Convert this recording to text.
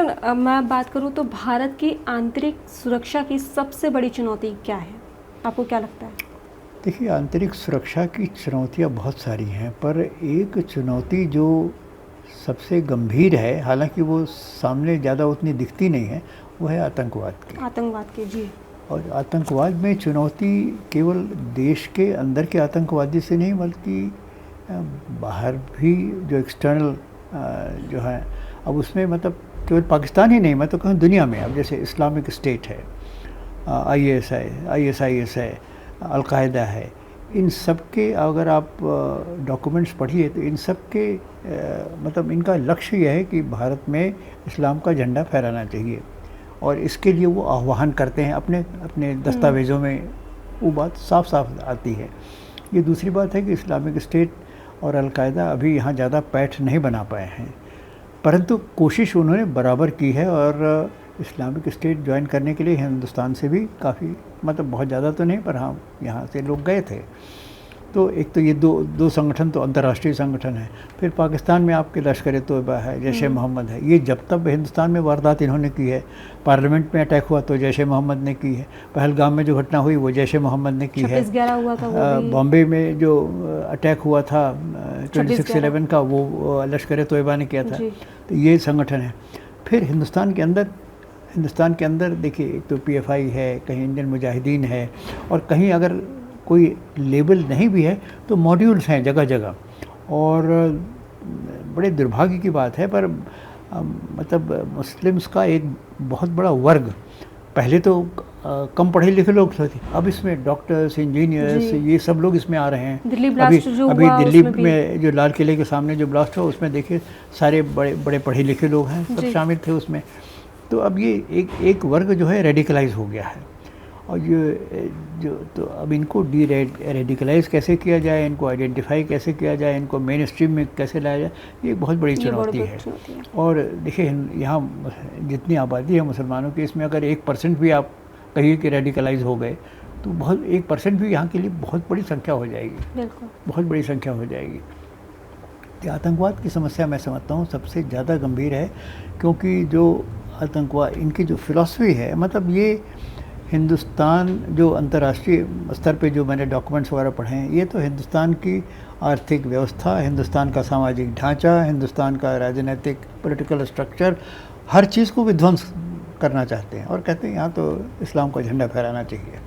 अगर मैं बात करूं तो भारत की आंतरिक सुरक्षा की सबसे बड़ी चुनौती क्या है, आपको क्या लगता है? देखिए, आंतरिक सुरक्षा की चुनौतियाँ बहुत सारी हैं, पर एक चुनौती जो सबसे गंभीर है, हालांकि वो सामने ज़्यादा उतनी दिखती नहीं है, वो है आतंकवाद की। आतंकवाद की, जी। और आतंकवाद में चुनौती केवल देश के अंदर के आतंकवादी से नहीं, बल्कि अ, बाहर भी जो एक्सटर्नल जो है, अब उसमें मतलब केवल पाकिस्तान ही नहीं, मैं तो कहूँ दुनिया में, अब जैसे इस्लामिक स्टेट है, ISIS है, अलकायदा है, इन सब के अगर आप डॉक्यूमेंट्स पढ़िए तो इन सब के मतलब इनका लक्ष्य यह है कि भारत में इस्लाम का झंडा फहराना चाहिए, और इसके लिए वो आह्वान करते हैं अपने अपने दस्तावेज़ों में, वो बात साफ साफ आती है। ये दूसरी बात है कि इस्लामिक स्टेट और अलकायदा अभी यहाँ ज़्यादा पैठ नहीं बना पाए हैं, परंतु कोशिश उन्होंने बराबर की है, और इस्लामिक स्टेट ज्वाइन करने के लिए हिंदुस्तान से भी काफ़ी, मतलब बहुत ज़्यादा तो नहीं, पर हाँ यहाँ से लोग गए थे। तो एक तो ये दो संगठन तो अंतर्राष्ट्रीय संगठन है। फिर पाकिस्तान में आपके लश्कर तोयबा है, जैश ए मोहम्मद है, ये जब तक हिंदुस्तान में वारदात इन्होंने की है, पार्लियामेंट में अटैक हुआ तो जैश ए मोहम्मद ने की है, पहलगाम में जो घटना हुई वो जैश ए मोहम्मद ने की है, 26/11 हुआ था वो भी। बॉम्बे में जो अटैक हुआ था 26/11 का, वो लश्कर तोयबा ने किया था। तो ये संगठन है। फिर हिंदुस्तान के अंदर देखिए, एक तो PFI है, कहीं इंडियन मुजाहिदीन है, और कहीं अगर कोई लेबल नहीं भी है तो मॉड्यूल्स हैं जगह जगह। और बड़े दुर्भाग्य की बात है, पर मतलब मुस्लिम्स का एक बहुत बड़ा वर्ग, पहले तो कम पढ़े लिखे लोग थे, अब इसमें डॉक्टर्स, इंजीनियर्स, ये सब लोग इसमें आ रहे हैं। दिल्ली ब्लास्ट जो अभी हुआ, दिल्ली उसमें भी में जो लाल किले के सामने जो ब्लास्ट हुआ, उसमें देखिए सारे बड़े बड़े पढ़े लिखे लोग हैं, सब शामिल थे उसमें। तो अब ये एक वर्ग जो है रेडिकलाइज हो गया है, और ये जो तो अब इनको रेडिकलाइज कैसे किया जाए, इनको आइडेंटिफाई कैसे किया जाए, इनको मेन स्ट्रीम में कैसे लाया जाए, ये एक बहुत बड़ी चुनौती है। और देखिए, यहाँ जितनी आबादी है मुसलमानों की, इसमें अगर 1% भी आप कहिए कि रेडिकलाइज हो गए, तो बहुत 1% भी यहाँ के लिए बहुत बड़ी संख्या हो जाएगी, बहुत बड़ी संख्या हो जाएगी। तो आतंकवाद की समस्या मैं समझता हूँ सबसे ज़्यादा गंभीर है, क्योंकि जो आतंकवाद, इनकी जो फिलॉसफी है, मतलब ये हिंदुस्तान जो अंतर्राष्ट्रीय स्तर पे जो मैंने डॉक्यूमेंट्स वगैरह पढ़े हैं, ये तो हिंदुस्तान की आर्थिक व्यवस्था, हिंदुस्तान का सामाजिक ढांचा, हिंदुस्तान का राजनीतिक पॉलिटिकल स्ट्रक्चर, हर चीज़ को विध्वंस करना चाहते हैं, और कहते हैं यहाँ तो इस्लाम का झंडा फहराना चाहिए।